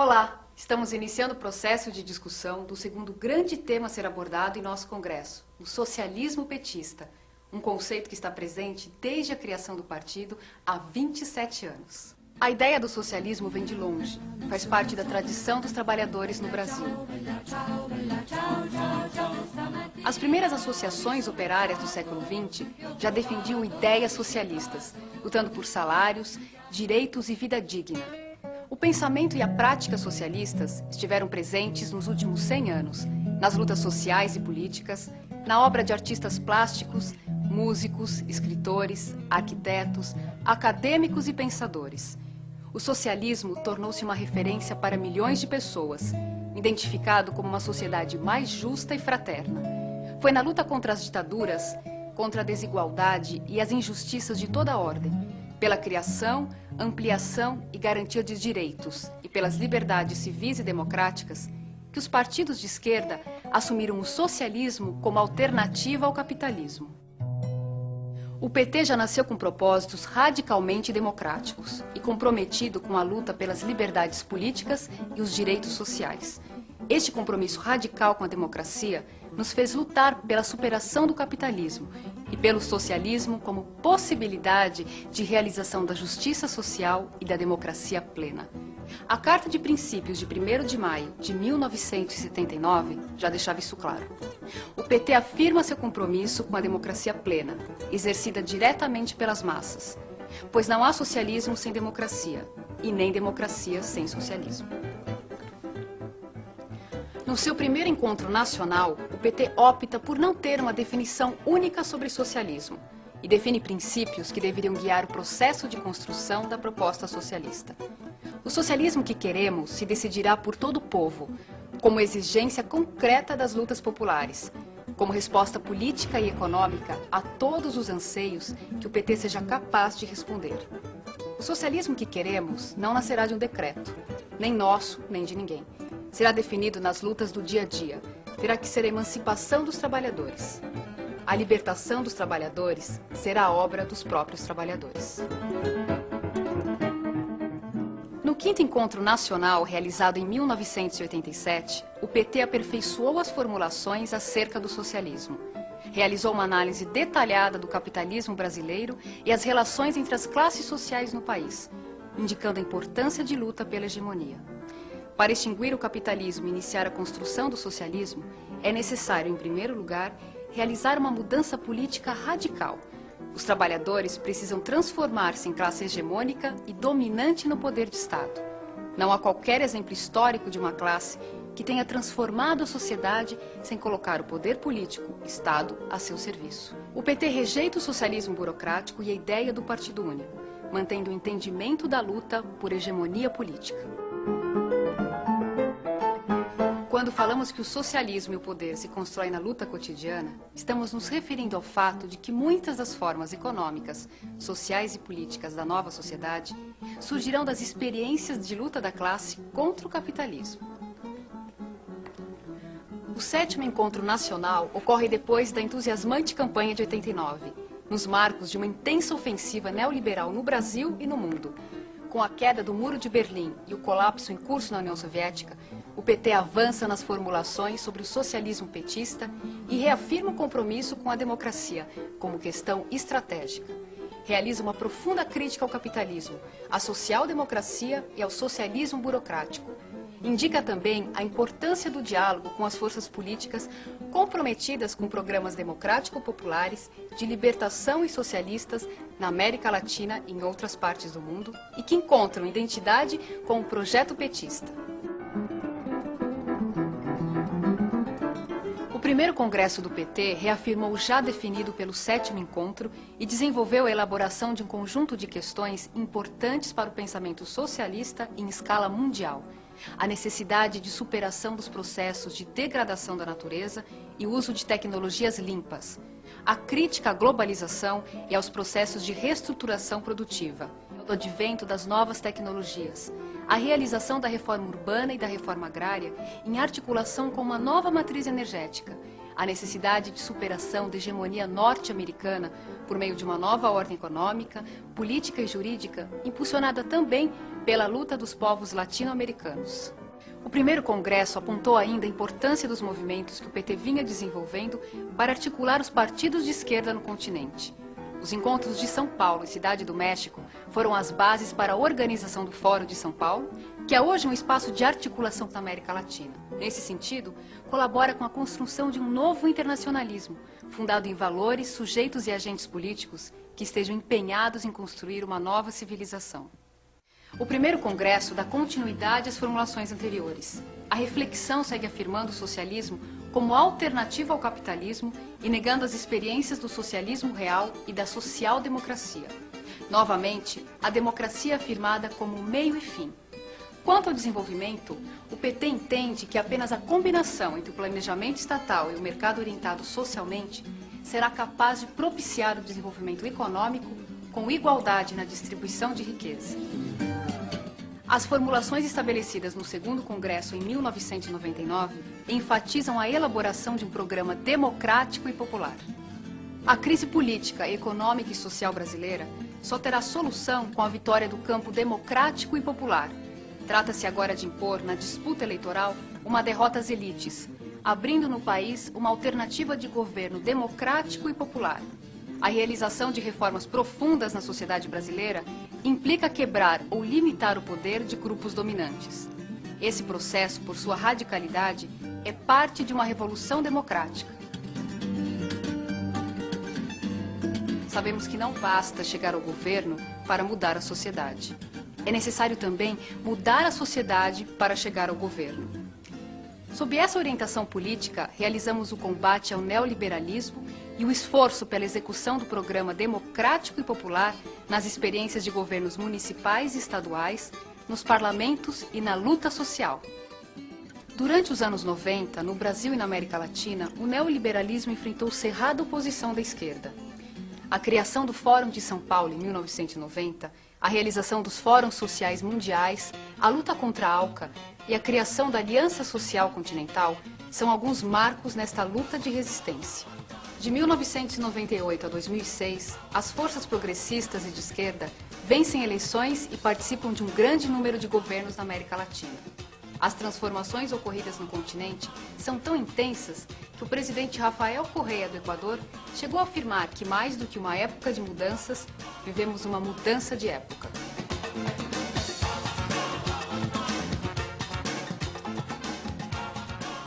Olá! Estamos iniciando o processo de discussão do segundo grande tema a ser abordado em nosso congresso, o socialismo petista, um conceito que está presente desde a criação do partido há 27 anos. A ideia do socialismo vem de longe, faz parte da tradição dos trabalhadores no Brasil. As primeiras associações operárias do século XX já defendiam ideias socialistas, lutando por salários, direitos e vida digna. O pensamento e a prática socialistas estiveram presentes nos últimos 100 anos, nas lutas sociais e políticas, na obra de artistas plásticos, músicos, escritores, arquitetos, acadêmicos e pensadores. O socialismo tornou-se uma referência para milhões de pessoas, identificado como uma sociedade mais justa e fraterna. Foi na luta contra as ditaduras, contra a desigualdade e as injustiças de toda a ordem, pela criação, ampliação e garantia de direitos e pelas liberdades civis e democráticas, que os partidos de esquerda assumiram o socialismo como alternativa ao capitalismo. O PT já nasceu com propósitos radicalmente democráticos e comprometido com a luta pelas liberdades políticas e os direitos sociais. Este compromisso radical com a democracia nos fez lutar pela superação do capitalismo e pelo socialismo como possibilidade de realização da justiça social e da democracia plena. A Carta de Princípios de 1º de maio de 1979 já deixava isso claro. O PT afirma seu compromisso com a democracia plena, exercida diretamente pelas massas, pois não há socialismo sem democracia e nem democracia sem socialismo. No seu primeiro encontro nacional, o PT opta por não ter uma definição única sobre socialismo e define princípios que deveriam guiar o processo de construção da proposta socialista. O socialismo que queremos se decidirá por todo o povo, como exigência concreta das lutas populares, como resposta política e econômica a todos os anseios que o PT seja capaz de responder. O socialismo que queremos não nascerá de um decreto, nem nosso, nem de ninguém. Será definido nas lutas do dia a dia. Terá que ser a emancipação dos trabalhadores. A libertação dos trabalhadores será a obra dos próprios trabalhadores. No quinto encontro nacional, realizado em 1987, o PT aperfeiçoou as formulações acerca do socialismo. Realizou uma análise detalhada do capitalismo brasileiro e as relações entre as classes sociais no país, indicando a importância de luta pela hegemonia. Para extinguir o capitalismo e iniciar a construção do socialismo, é necessário, em primeiro lugar, realizar uma mudança política radical. Os trabalhadores precisam transformar-se em classe hegemônica e dominante no poder de Estado. Não há qualquer exemplo histórico de uma classe que tenha transformado a sociedade sem colocar o poder político, Estado, a seu serviço. O PT rejeita o socialismo burocrático e a ideia do Partido Único, mantendo o entendimento da luta por hegemonia política. Quando falamos que o socialismo e o poder se constroem na luta cotidiana, estamos nos referindo ao fato de que muitas das formas econômicas, sociais e políticas da nova sociedade surgirão das experiências de luta da classe contra o capitalismo. O 7º Encontro Nacional ocorre depois da entusiasmante campanha de 89, nos marcos de uma intensa ofensiva neoliberal no Brasil e no mundo. Com a queda do Muro de Berlim e o colapso em curso na União Soviética, o PT avança nas formulações sobre o socialismo petista e reafirma o compromisso com a democracia como questão estratégica. Realiza uma profunda crítica ao capitalismo, à social-democracia e ao socialismo burocrático. Indica também a importância do diálogo com as forças políticas comprometidas com programas democrático-populares de libertação e socialistas na América Latina e em outras partes do mundo e que encontram identidade com o projeto petista. O primeiro congresso do PT reafirmou o já definido pelo 7º encontro e desenvolveu a elaboração de um conjunto de questões importantes para o pensamento socialista em escala mundial. A necessidade de superação dos processos de degradação da natureza e o uso de tecnologias limpas. A crítica à globalização e aos processos de reestruturação produtiva. O advento das novas tecnologias. A realização da reforma urbana e da reforma agrária em articulação com uma nova matriz energética. a necessidade de superação da hegemonia norte-americana por meio de uma nova ordem econômica, política e jurídica, impulsionada também pela luta dos povos latino-americanos. O primeiro congresso apontou ainda a importância dos movimentos que o PT vinha desenvolvendo para articular os partidos de esquerda no continente. Os encontros de São Paulo e Cidade do México foram as bases para a organização do Fórum de São Paulo, que é hoje um espaço de articulação na América Latina. Nesse sentido, colabora com a construção de um novo internacionalismo, fundado em valores, sujeitos e agentes políticos que estejam empenhados em construir uma nova civilização. O primeiro congresso dá continuidade às formulações anteriores. A reflexão segue afirmando o socialismo como alternativa ao capitalismo e negando as experiências do socialismo real e da social-democracia. Novamente, a democracia é afirmada como meio e fim. Quanto ao desenvolvimento, o PT entende que apenas a combinação entre o planejamento estatal e o mercado orientado socialmente será capaz de propiciar o desenvolvimento econômico com igualdade na distribuição de riqueza. As formulações estabelecidas no segundo congresso em 1999 enfatizam a elaboração de um programa democrático e popular. A crise política, econômica e social brasileira só terá solução com a vitória do campo democrático e popular. Trata-se agora de impor, na disputa eleitoral, uma derrota às elites, abrindo no país uma alternativa de governo democrático e popular. A realização de reformas profundas na sociedade brasileira implica quebrar ou limitar o poder de grupos dominantes. Esse processo, por sua radicalidade, é parte de uma revolução democrática. Sabemos que não basta chegar ao governo para mudar a sociedade. É necessário também mudar a sociedade para chegar ao governo. Sob essa orientação política, realizamos o combate ao neoliberalismo e o esforço pela execução do programa democrático e popular nas experiências de governos municipais e estaduais, nos parlamentos e na luta social. Durante os anos 90, no Brasil e na América Latina, o neoliberalismo enfrentou cerrada oposição da esquerda. A criação do Fórum de São Paulo em 1990, a realização dos Fóruns Sociais Mundiais, a luta contra a ALCA e a criação da Aliança Social Continental são alguns marcos nesta luta de resistência. De 1998 a 2006, as forças progressistas e de esquerda vencem eleições e participam de um grande número de governos na América Latina. As transformações ocorridas no continente são tão intensas que o presidente Rafael Correa do Equador chegou a afirmar que, mais do que uma época de mudanças, vivemos uma mudança de época.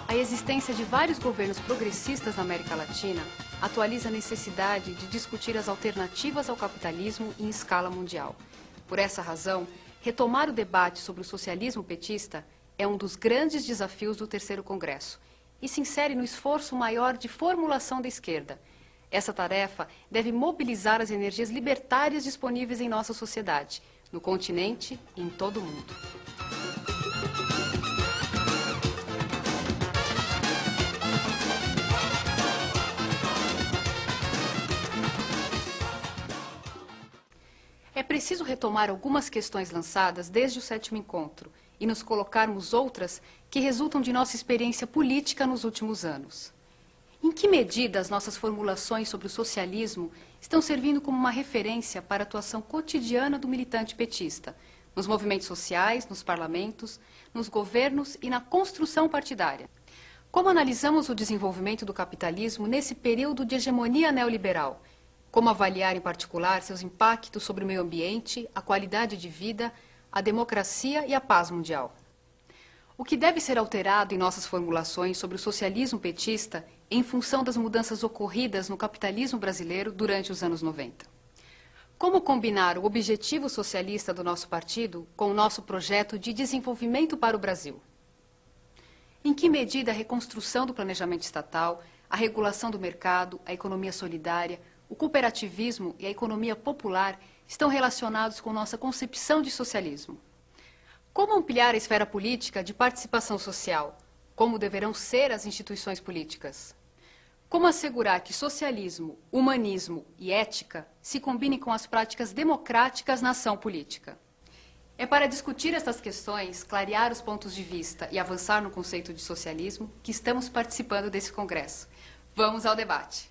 A existência de vários governos progressistas na América Latina atualiza a necessidade de discutir as alternativas ao capitalismo em escala mundial. Por essa razão, retomar o debate sobre o socialismo petista é um dos grandes desafios do terceiro congresso e se insere no esforço maior de formulação da esquerda. Essa tarefa deve mobilizar as energias libertárias disponíveis em nossa sociedade, no continente e em todo o mundo. É preciso retomar algumas questões lançadas desde o sétimo encontro e nos colocarmos outras que resultam de nossa experiência política nos últimos anos. Em que medida as nossas formulações sobre o socialismo estão servindo como uma referência para a atuação cotidiana do militante petista, nos movimentos sociais, nos parlamentos, nos governos e na construção partidária? Como analisamos o desenvolvimento do capitalismo nesse período de hegemonia neoliberal? Como avaliar, em particular, seus impactos sobre o meio ambiente, a qualidade de vida, a democracia e a paz mundial? O que deve ser alterado em nossas formulações sobre o socialismo petista em função das mudanças ocorridas no capitalismo brasileiro durante os anos 90? Como combinar o objetivo socialista do nosso partido com o nosso projeto de desenvolvimento para o Brasil? Em que medida a reconstrução do planejamento estatal, a regulação do mercado, a economia solidária, o cooperativismo e a economia popular estão relacionados com nossa concepção de socialismo? Como ampliar a esfera política de participação social? Como deverão ser as instituições políticas? Como assegurar que socialismo, humanismo e ética se combinem com as práticas democráticas na ação política? É para discutir estas questões, clarear os pontos de vista e avançar no conceito de socialismo que estamos participando desse congresso. Vamos ao debate.